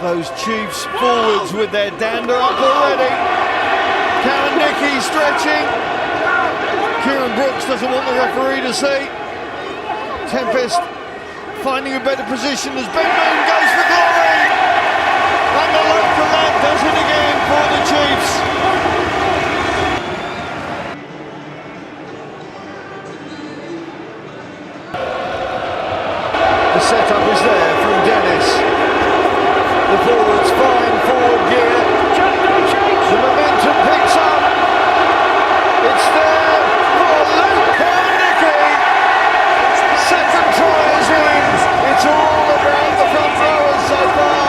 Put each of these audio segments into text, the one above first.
Those Chiefs forwards with their dander up already. Karen Dickey stretching. Kieran Brooks doesn't want the referee to see. Tempest finding a better position as Ben Moon goes for glory. And the local lad does it again for the Chiefs. The setup is there from Dennis. The forwards fine forward gear. The momentum picks up. It's there for Luke Cardicky. Second try is in. It's all around the front rowers so far.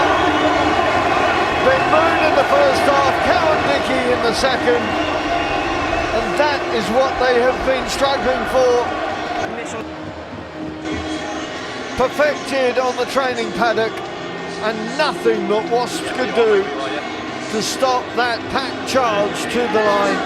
Ben Moon in the first half, Cowan Dickey in the second. And that is what they have been struggling for. Perfected on the training paddock, and nothing that Wasps could do to stop that packed charge to the line.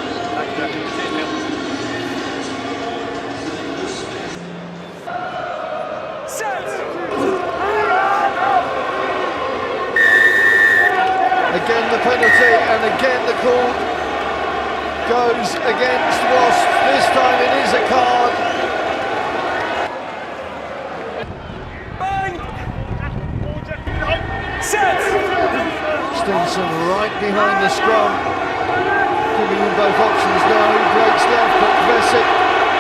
Again the penalty, and again the call goes against Wasps. This time it is a card. Stinson right behind the scrum, giving him both options now. He breaks left, but Vesic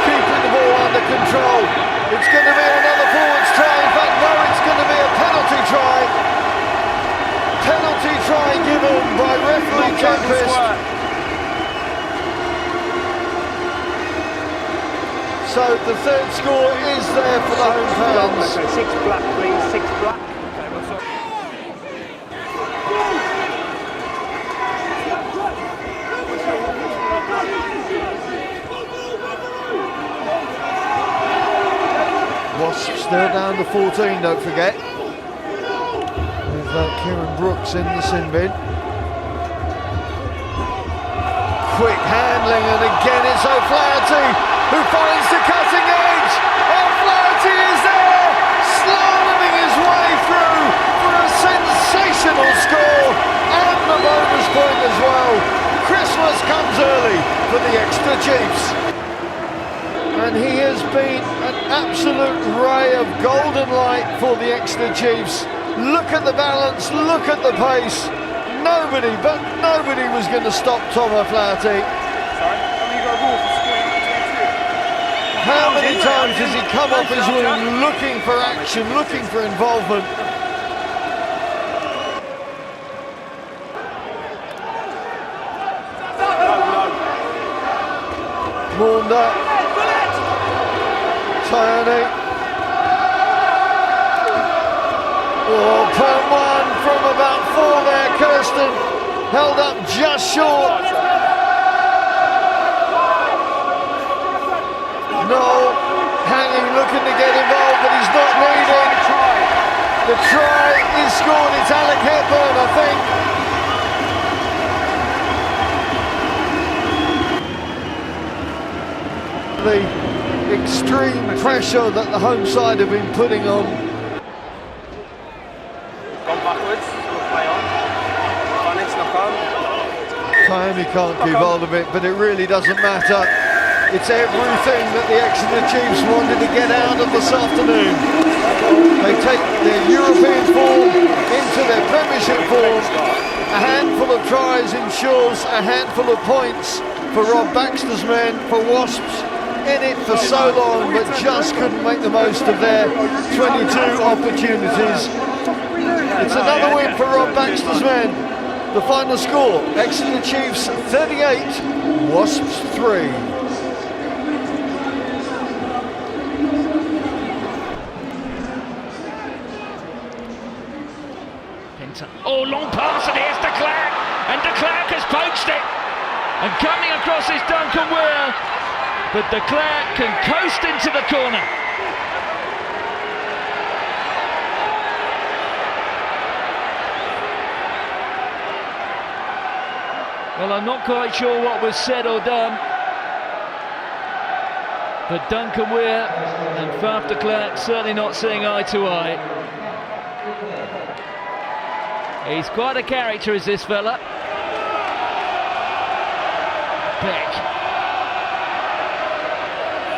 keeping the ball under control. It's going to be another forwards try. In fact, no, it's going to be a penalty try. Penalty try given by referee Tempest. So the third score is there for the home fans. 6 black, please. 6 black. Wasps still down to 14, don't forget. With Kieran Brooks in the sin bin. Quick handling, and again it's O'Flaherty who finds the cutting edge. O'Flaherty is there, slaloming his way through for a sensational score and the bonus point as well. Christmas comes early for the Exeter Chiefs. And he has been an absolute ray of golden light for the Exeter Chiefs. Look at the balance, look at the pace. Nobody was going to stop Tom O'Flaherty. How many times has he come off his wing looking for action, looking for involvement? Maunda. Tierney. Oh, per one from about 4 there. Kirsten held up just short. No, hanging, looking to get involved, but he's not leading. The try is scored. It's Alec Hepburn, I think. The extreme pressure that the home side have been putting on. Gone backwards, play on. Tierney can't keep hold of it, but it really doesn't matter. It's everything that the Exeter Chiefs wanted to get out of this afternoon. They take their European form into their Premiership form. A handful of tries ensures a handful of points for Rob Baxter's men, for Wasps. In it for so long, but just couldn't make the most of their 22 opportunities. It's another win for Rob Baxter's men. The final score, Exeter Chiefs 38, Wasps 3. Oh, long pass, and here's de Klerk, and de Klerk has poached it, and coming across is Duncan Weir, but de Klerk can coast into the corner. Well, I'm not quite sure what was said or done, but Duncan Weir and Faf de Klerk certainly not seeing eye to eye. He's quite a character, is this fella. Beck.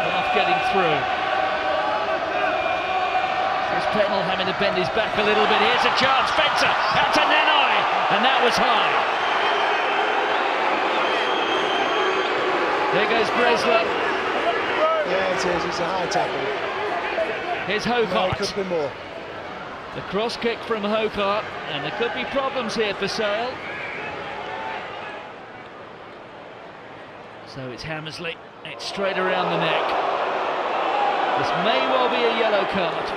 Half getting through. Here's Pennell having to bend his back a little bit. Here's a chance. Spencer out to Nanai, and that was high. There goes Bresler. Yeah, it is. It's a high tackle. Here's No, it Hokart. could be more. The cross kick from Hokart, and there could be problems here for Sale. So it's Hammersley. It's straight around the neck. This may well be a yellow card.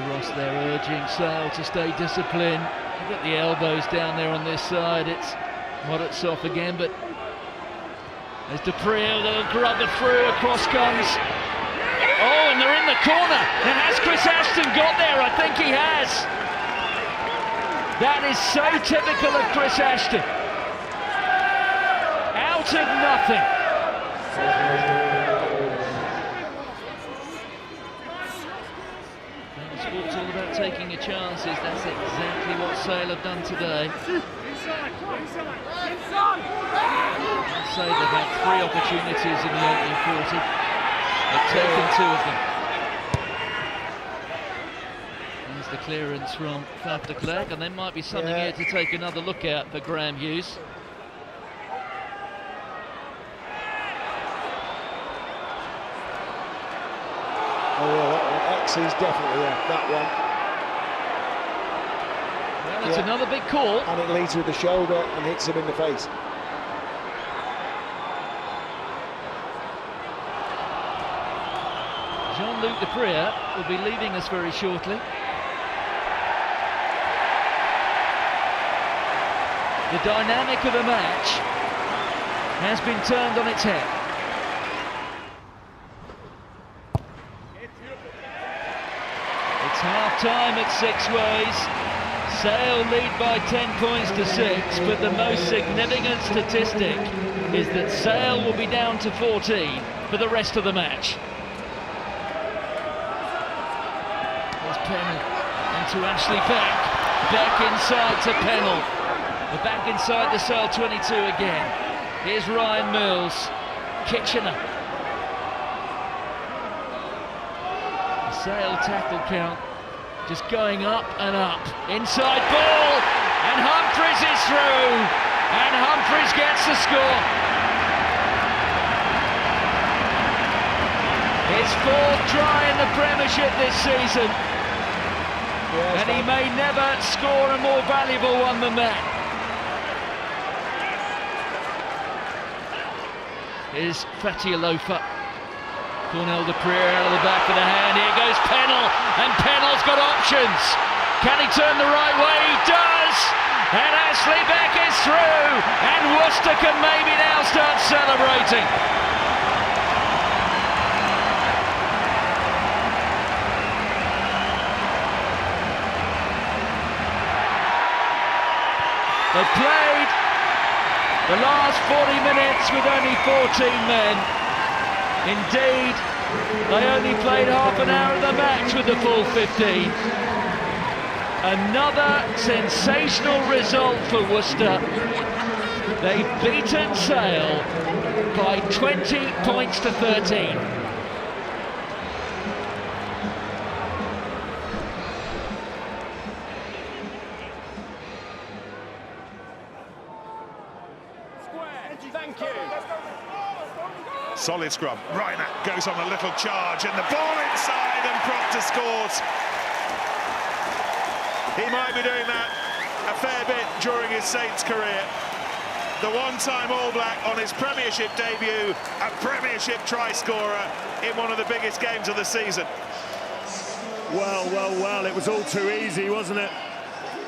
Ross there urging Sale to stay disciplined. You've got the elbows down there on this side. It's Modotsov again, but there's Dupree, they'll grub it through, across comes. Oh, and they're in the corner. Now has Chris Ashton got there? I think he has. That is so typical of Chris Ashton. Out of nothing. Sport's all about taking your chances. That's exactly what Sale have done today. I'd say they've had 3 opportunities in the opening 40. They've taken 2 of them. There's the clearance from Faf de Klerk, and there might be something here to take another look at for Graham Hughes. Oh yeah, X is definitely that one. Well, it's another big call. And it leads with the shoulder and hits him in the face. Jean-Luc Depree will be leaving us very shortly. The dynamic of the match has been turned on its head. It's half-time at 6 ways. Sale lead by 10 points to 6, but the most significant statistic is that Sale will be down to 14 for the rest of the match. There's Pennell into Ashley Beck. Beck inside to Pennell. We're back inside the Sale 22 again. Here's Ryan Mills. Kitchener. The Sale tackle count just going up and up. Inside ball, and Humphries is through, and Humphries gets the score. His 4th try in the Premiership this season, and he may never score a more valuable one than that. Here's Fatialofa. Cornell Dupree out of the back of the hand. Here goes Pennell, and Pennell's got options. Can he turn the right way? He does! And Ashley Beck is through, and Worcester can maybe now start celebrating. They played the last 40 minutes with only 14 men. Indeed, they only played half an hour of the match with the full 15. Another sensational result for Worcester. They've beaten Sale by 20 points to 13. Thank you. Solid scrum. Reiner goes on a little charge, and the ball inside, and Proctor scores. He might be doing that a fair bit during his Saints career. The one-time All Black on his Premiership debut, a Premiership try scorer in one of the biggest games of the season. Well, it was all too easy, wasn't it?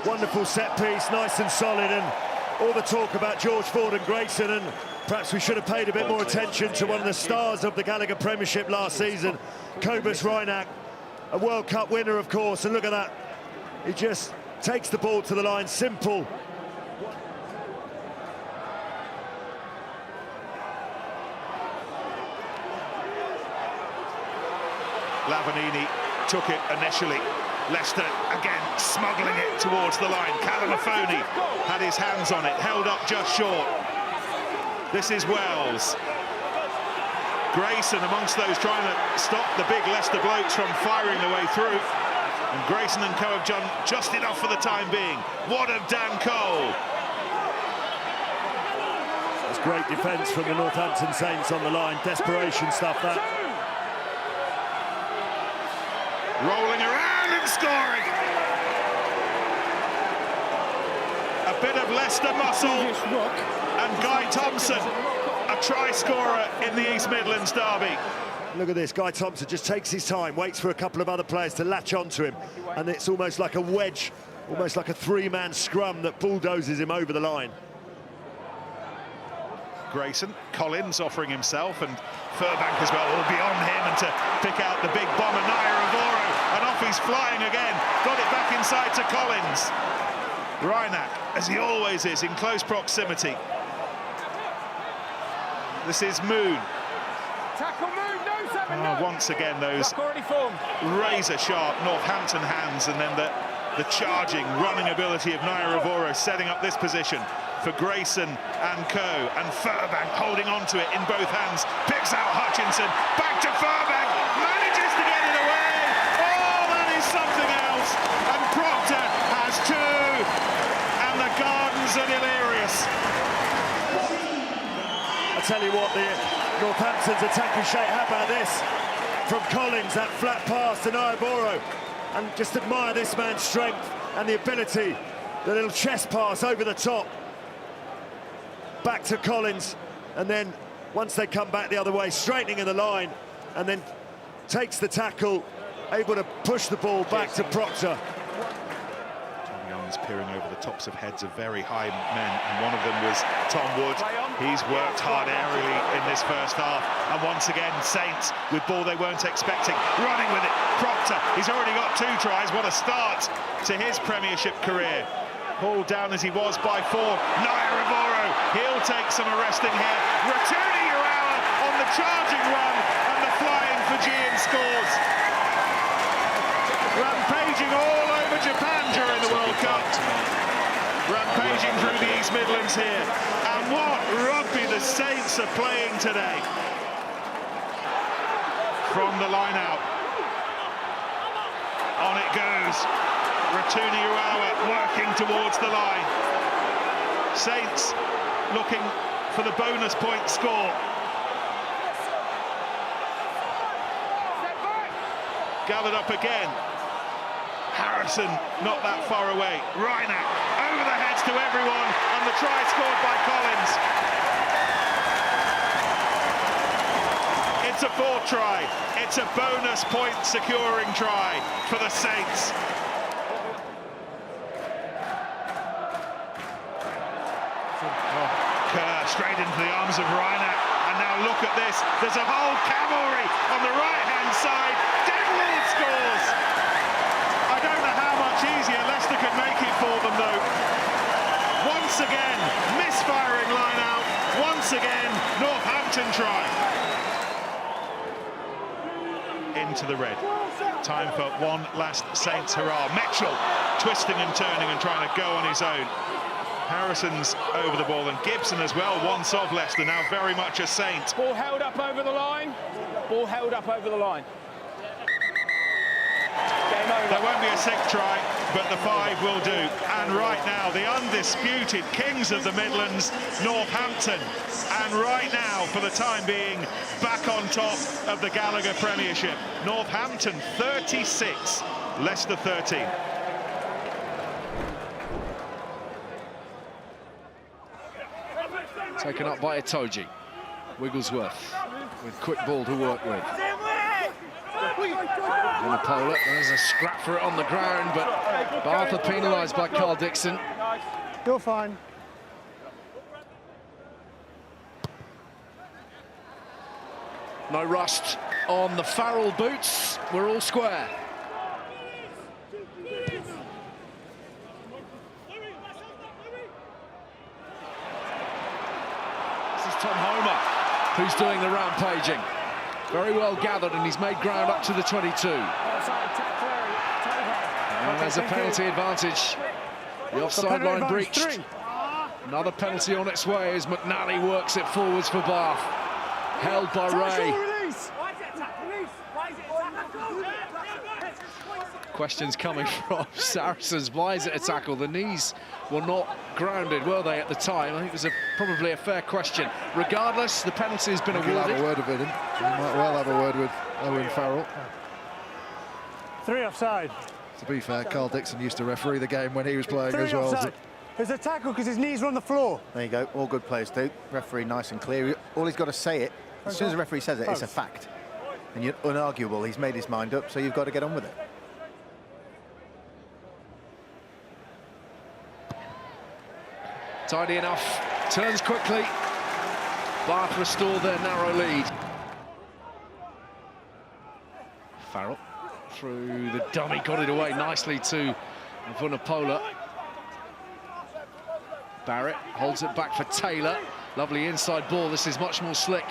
Wonderful set piece, nice and solid, and all the talk about George Ford and Grayson, and perhaps we should have paid a bit more attention to one of the stars of the Gallagher Premiership last season, Cobus Reinach, a World Cup winner, of course, and look at that. He just takes the ball to the line, simple. Lavanini took it initially. Leicester again smuggling it towards the line. Calamafoni had his hands on it, held up just short. This is Wells. Grayson amongst those trying to stop the big Leicester blokes from firing their way through. And Grayson and co have done just enough for the time being. What of Dan Cole? That's great defence from the Northampton Saints on the line. Desperation stuff, that. Rolling around and scoring. A bit of Leicester muscle. And Guy Thompson, a try scorer in the East Midlands derby. Look at this, Guy Thompson just takes his time, waits for a couple of other players to latch onto him, and it's almost like a wedge, almost like a three-man scrum that bulldozes him over the line. Grayson, Collins offering himself, and Furbank as well, all beyond him, and to pick out the big bomber, Naira, and off he's flying again. Got it back inside to Collins. Reinach, as he always is, in close proximity. This is Moon. Tackle Moon, no, Simon, no. Once again, those razor-sharp Northampton hands, and then the charging, running ability of Naira setting up this position for Grayson and co. And Furbank holding on to it in both hands, picks out Hutchinson, back to Furbank, manages to get it away. Oh, that is something else. And Proctor has two, and the Gardens are delirious. I tell you what, the Northampton's attacking shape, how about this? From Collins, that flat pass to Naiboro. And just admire this man's strength and the ability, the little chest pass over the top. Back to Collins, and then once they come back the other way, straightening in the line, and then takes the tackle, able to push the ball back to Proctor. Tom Young's peering over the tops of heads of very high men, and one of them was Tom Wood. He's worked hard aerially in this first half, and once again Saints with ball they weren't expecting, running with it. Proctor, he's already got 2 tries. What a start to his Premiership career. Hauled down as he was by 4. Naira, he'll take some arresting here. Ratuni Urawa on the charging run, and the flying Fijian scores. Rampaging all over Japan during the World Cup. Rampaging through the East Midlands here. And what rugby the Saints are playing today. From the line out. On it goes. Ratuni Urawa working towards the line. Saints looking for the bonus point score. Gathered up again. Harrison not that far away. Reinach over the heads to everyone, and the try scored by Collins. It's a 4th try. It's a bonus point securing try for the Saints. Kerr straight into the arms of Reinach, and now look at this. There's a whole cavalry on the right-hand side. Dinwiddie scores. I don't know how much easier Leicester could make it for them, though. Once again, misfiring line out. Once again, Northampton try. Into the red. Time for one last Saints hurrah. Mitchell twisting and turning and trying to go on his own. Harrison's over the ball, and Gibson as well, once of Leicester, now very much a Saint. Ball held up over the line. Ball held up over the line. Game over. There won't be a 6th try, but the 5 will do. And right now, the undisputed kings of the Midlands, Northampton. And right now, for the time being, back on top of the Gallagher Premiership. Northampton 36, Leicester 13. Taken up by Itoje. Wigglesworth with quick ball to work with. Vunipola, there's a scrap for it on the ground, but Arthur penalised by Carl Dixon. You're fine. No rust on the Farrell boots. We're all square. Tom Homer, who's doing the rampaging. Very well gathered, and he's made ground up to the 22. And there's a penalty advantage. The offside line breached. Another penalty on its way as McNally works it forwards for Bath. Held by Ray. Questions coming from Saracens. Why is it a tackle? The knees were not grounded, were they, at the time? I think it was probably a fair question. Regardless, the penalty has been awarded. He'll have a word with him. He might well have a word with Owen Farrell. 3 offside. To be fair, Carl Dixon used to referee the game when he was playing as well. Offside. There's a tackle because his knees were on the floor. There you go, all good players do. Referee nice and clear. All he's got to say it, as soon as the referee says it, it's a fact. And you're unarguable, he's made his mind up, so you've got to get on with it. Tidy enough, turns quickly. Bath restore their narrow lead. Farrell through the dummy, got it away nicely to Vunipola. Barrett holds it back for Taylor. Lovely inside ball. This is much more slick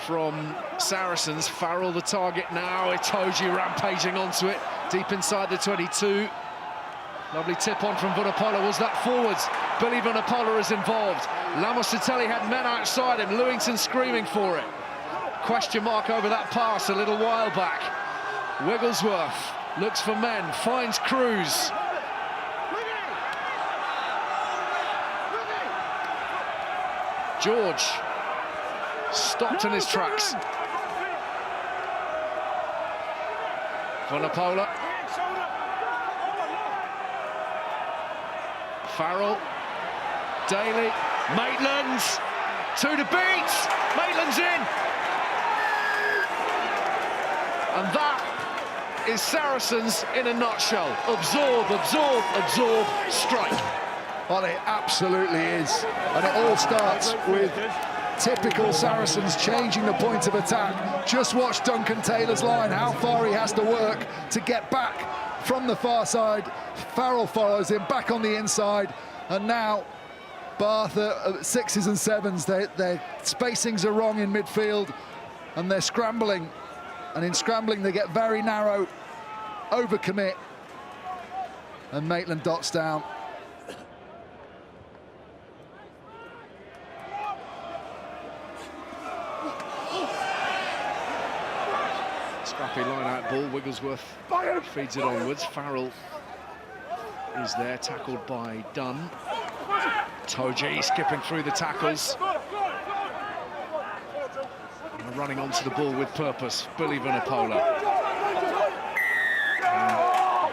from Saracens. Farrell the target now. Itoje rampaging onto it, deep inside the 22. Lovely tip on from Vunipola. Was that forwards? Billy Vunipola is involved. Lamositele had men outside him. Lewington screaming for it. Question mark over that pass a little while back. Wigglesworth looks for men, finds Cruz. George stopped in his tracks. Vunipola. Farrell, Daly, Maitland, 2 to beat, Maitland's in. And that is Saracens in a nutshell. Absorb, absorb, absorb, strike. Well, it absolutely is. And it all starts with typical Saracens changing the point of attack. Just watch Duncan Taylor's line, how far he has to work to get back from the far side. Farrell follows him back on the inside, and now Bath at 6s and 7s. Their spacings are wrong in midfield, and they're scrambling. And in scrambling, they get very narrow, overcommit, and Maitland dots down. Scrappy line-out ball, Wigglesworth feeds it onwards. Farrell is there, tackled by Dunn. Itoje skipping through the tackles. And running onto the ball with purpose, Billy Vunipola.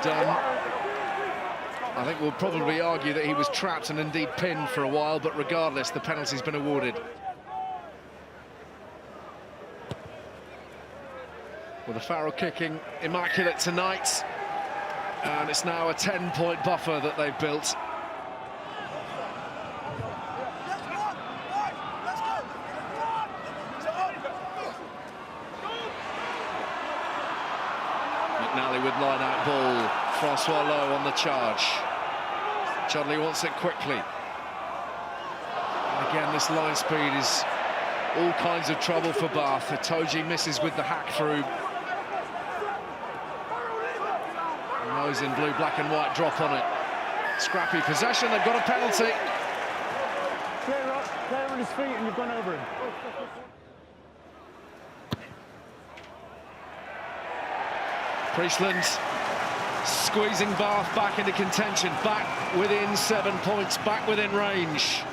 Dunn, I think we'll probably argue that he was trapped and indeed pinned for a while, but regardless, the penalty's been awarded. Well, the Farrell kicking immaculate tonight, and it's now a 10-point buffer that they've built. McNally with line-out ball. Francois Lowe on the charge. Chudley wants it quickly. And again, this line speed is all kinds of trouble for Bath. Itoje misses with the hack through. And those in blue, black and white drop on it. Scrappy possession, they've got a penalty. Clear up, player on his feet, and you've gone over him. Priestland squeezing Bath back into contention, back within 7 points, back within range.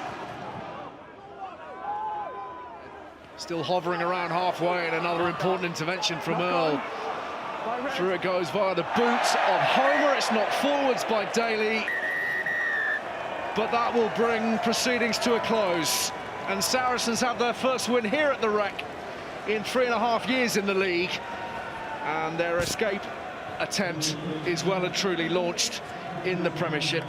Still hovering around halfway, and another important intervention from Earl. Through it goes via the boot of Homer. It's knocked forwards by Daly, but that will bring proceedings to a close. And Saracens have their first win here at the Rec in 3.5 years in the league, and their escape attempt is well and truly launched in the Premiership.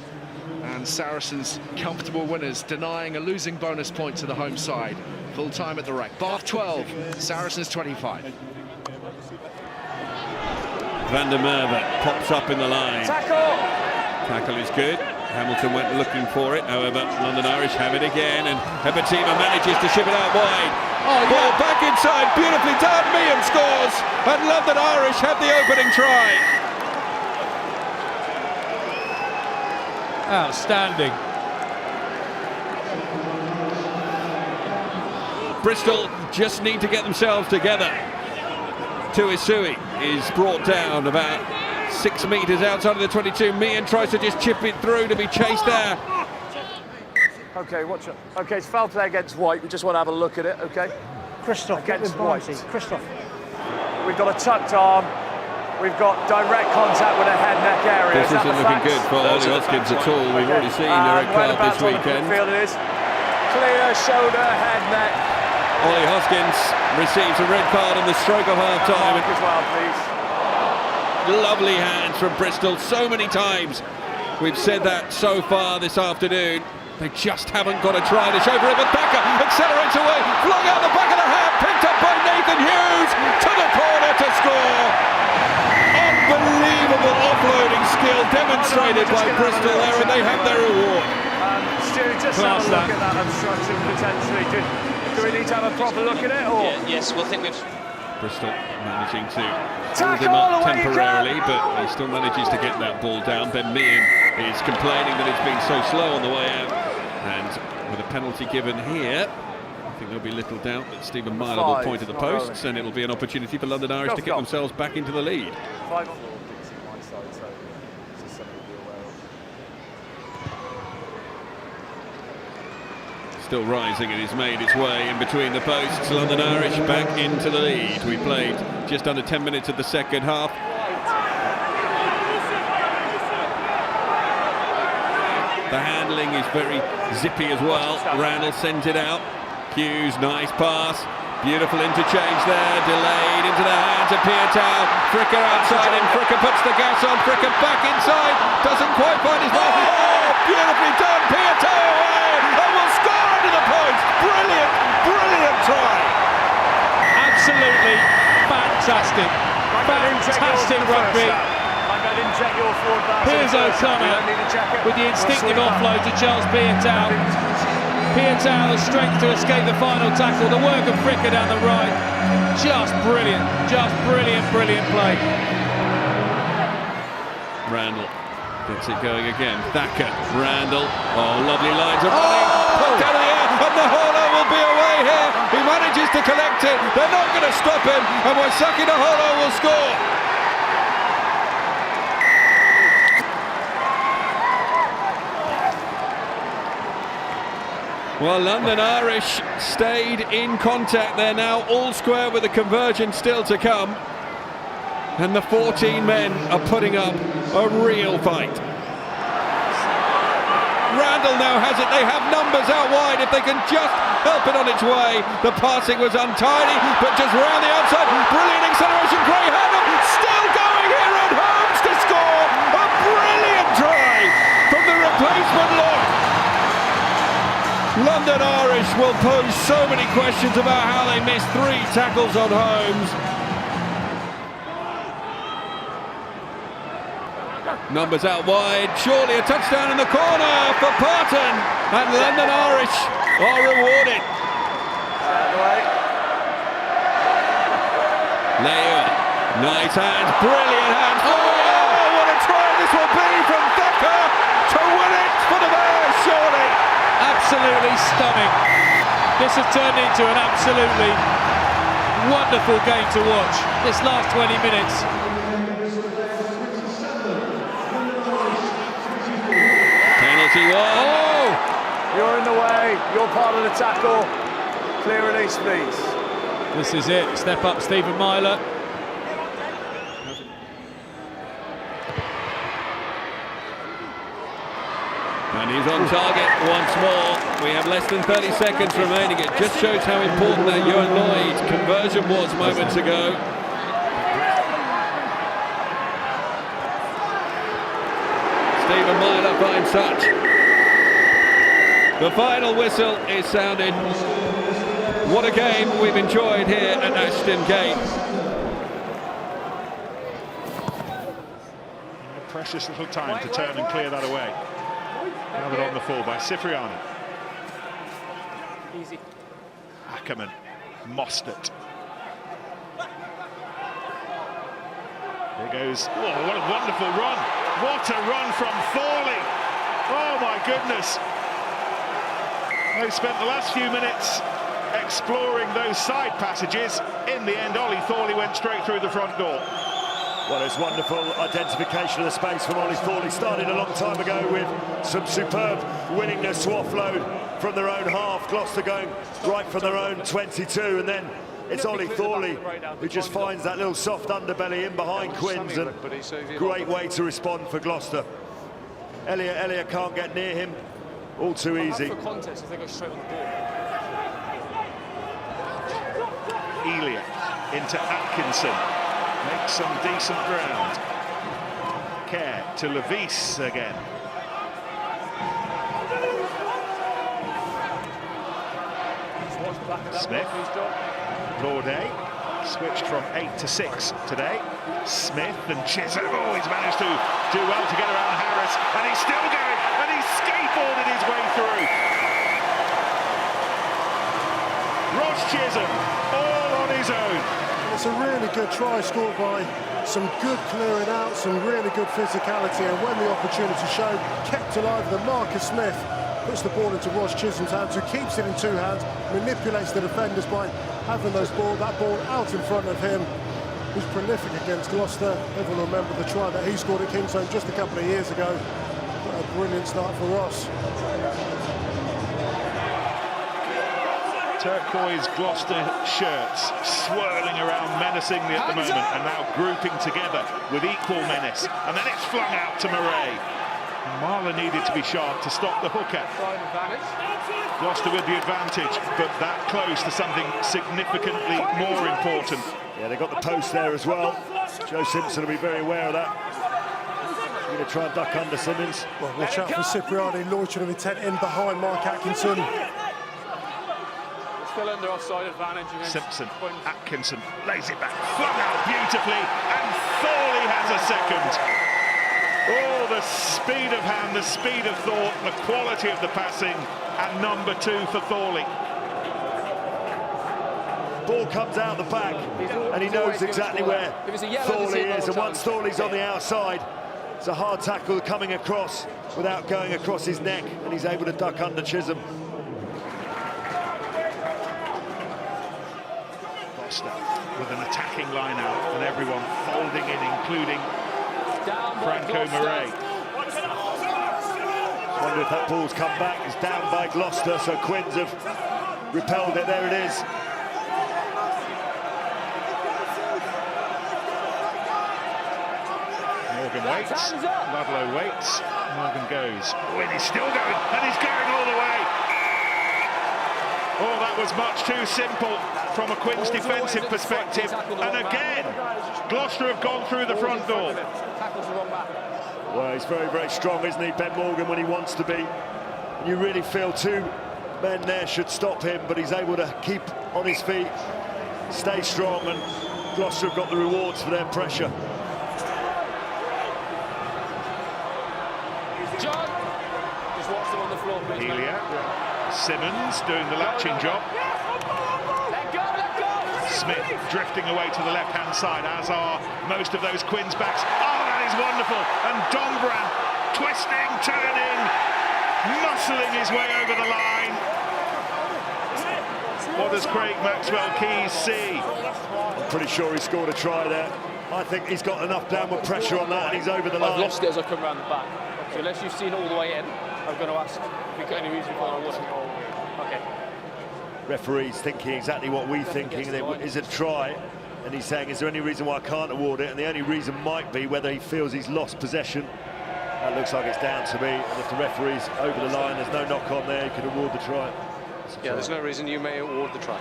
And Saracens comfortable winners, denying a losing bonus point to the home side. Full time at the Rec. Bath 12, Saracens 25. Van der Merwe pops up in the line. Tackle! Tackle is good. Hamilton went looking for it, however, London Irish have it again, and Hebertima manages to ship it out wide. Ball back inside, beautifully done, Meehan scores, and London Irish have the opening try. Outstanding. Bristol just need to get themselves together. Tuisui is brought down about 6 metres outside of the 22. Meehan tries to just chip it through to be chased there. Okay, watch it. Okay, it's foul play against White. We just want to have a look at it, okay? Christoph Against White. Christoph. We've got a tucked arm. We've got direct contact with a head neck area. This isn't looking good for Ollie Hoskins at all. We've already seen a red card this weekend. It is. Clear shoulder, head, neck. Ollie Hoskins receives a red card on the stroke of half-time. As well, please. Lovely hands from Bristol so many times. We've said that so far this afternoon. They just haven't got a try to show for it, but Thacker accelerates away, flung out the back of the hand, picked up by Nathan Hughes, to the corner to score. Unbelievable offloading skill demonstrated by Bristol there, and they have their reward. Stu, just have a look at that obstruction potentially. Do we need to have a proper look at it? Or? Yeah, yes, we'll think we've... Bristol managing to hold him up temporarily, but he still manages to get that ball down. Ben Meehan is complaining that it's been so slow on the way out, and with a penalty given here, I think there'll be little doubt that Stephen Myler will point at the posts, and it'll be an opportunity for London Irish to get themselves back into the lead. Still rising, it has made its way in between the posts. London Irish back into the lead. We played just under 10 minutes of the second half. The handling is very zippy as well. Randall sends it out. Hughes, nice pass. Beautiful interchange there, delayed into the hands of Pietau. Fricker outside him, Fricker puts the gas on, Fricker back inside, doesn't quite find his mark. Oh, beautifully done, Pietau away, and will score into the post. Brilliant, brilliant try. Absolutely fantastic. Fantastic rugby. Here's O'Connor with the instinctive offload to Charles Pietau. Pietau has strength to escape the final tackle. The work of Fricker down the right. Just brilliant, brilliant play. Randall gets it going again. Thacker, Randall. Oh, lovely lines of running. Poked out of the air, and the holo will be away here. He manages to collect it. They're not going to stop him, and Waisaki Naholo will score. Well, London Irish stayed in contact. They're now all square with a conversion still to come. And the 14 men are putting up a real fight. Randall now has it. They have numbers out wide. If they can just help it on its way. The passing was untidy, but just round the outside. Brilliant acceleration. Gray Handel still going here, and Holmes to score. A brilliant try from the replacement lock. London Irish will pose so many questions about how they missed 3 tackles on Holmes. Numbers out wide, surely a touchdown in the corner for Parton, and London Irish are rewarded. Leia, nice hands, brilliant hands. Oh, what a try this will be from Thacker to win it for the Bears, surely. Absolutely stunning. This has turned into an absolutely wonderful game to watch. This last 20 minutes. Penalty one. Oh! You're in the way. You're part of the tackle. Clear release, please. This is it. Step up, Stephen Myler. And he's on target once more. We have less than 30 seconds remaining. It just shows how important that Johan Lloyd conversion was moments ago. Stephen Myler finds touch. The final whistle is sounded. What a game we've enjoyed here at Ashton Gate. Precious little time to turn and clear that away. Covered on the full by Cipriani. Easy. Ackerman, Mostert. There goes, oh, what a wonderful run. What a run from Thorley. Oh my goodness. They spent the last few minutes exploring those side passages. In the end, Ollie Thorley went straight through the front door. Well, it's wonderful identification of the space from Ollie Thorley. Started a long time ago with some superb willingness to offload from their own half. Gloucester going right from their own 22, and then it's Ollie Thorley who just finds that little soft underbelly in behind Quins, and great way to respond for Gloucester. Elliott can't get near him, all too easy. Elia into Atkinson, makes some decent ground. Kerr to Levis again. Smith, Laudet, switched from 8 to 6 today. Smith and Chisholm, oh, he's managed to do well to get around Harris, and he's still going, and he's skateboarded his way through. Ross Chisholm, all on his own. It's a really good try scored by some good clearing out, some really good physicality, and when the opportunity showed, kept alive. The Marcus Smith puts the ball into Ross Chisholm's hands, who keeps it in two hands, manipulates the defenders by having that ball out in front of him. Who's prolific against Gloucester. Everyone remember the try that he scored at Kingston just a couple of years ago. What a brilliant start for Ross. Turquoise Gloucester shirts swirling around menacingly at the moment, and now grouping together with equal menace. And then it's flung out to Murray. Marler needed to be sharp to stop the hooker. Gloucester with the advantage, but that close to something significantly more important. Yeah, they got the post there as well. Joe Simpson will be very aware of that. He's going to try and duck under Simmons. Well, watch out for Cipriani, launching of intent in behind Mark Atkinson. Still under offside advantage. Simpson, Atkinson lays it back, flung out beautifully, and Thorley has a second. Oh, the speed of hand, the speed of thought, the quality of the passing, and number 2 for Thorley. Ball comes out the back, and he knows exactly where Thorley is, and once Thorley's on the outside, it's a hard tackle coming across without going across his neck, and he's able to duck under Chisholm. With an attacking line out and everyone folding in, including Franco Murray. I wonder if that ball's come back. It's down by Gloucester, so Quins have repelled it. There it is. Morgan waits, Ludlow waits, Morgan goes. Oh, and he's still going, and he's going all the way. Oh, that was much too simple from a Quins defensive perspective. And again, Gloucester have gone through the front door. Well, he's very, very strong, isn't he, Ben Morgan, when he wants to be. You really feel 2 men there should stop him, but he's able to keep on his feet, stay strong, and Gloucester have got the rewards for their pressure. John, just watch them on the floor, please. Elia, Simmons doing the latching job. Smith drifting away to the left-hand side, as are most of those Quins backs. Oh, that is wonderful. And Dombran twisting, turning, muscling his way over the line. What does Craig Maxwell-Keys see? I'm pretty sure he scored a try there. I think he's got enough downward pressure on that, and he's over the line. I've lost it as I come around the back. So unless you've seen it all the way in, I'm going to ask if you've got any reason why I wasn't. Okay. Referee's thinking exactly what we're thinking. Is it a try? And he's saying, is there any reason why I can't award it? And the only reason might be whether he feels he's lost possession. That looks like it's down to me. And if the referee's over the line, there's no knock on there, he could award the try. Yeah, there's no reason you may award the try.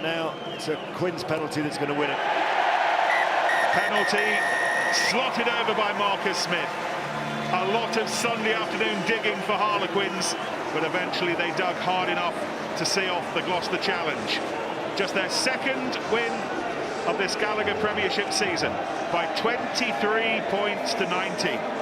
Now it's a Quins penalty that's going to win it. Penalty slotted over by Marcus Smith. A lot of Sunday afternoon digging for Harlequins, but eventually they dug hard enough to see off the Gloucester challenge. Just their second win of this Gallagher Premiership season by 23 points to 90.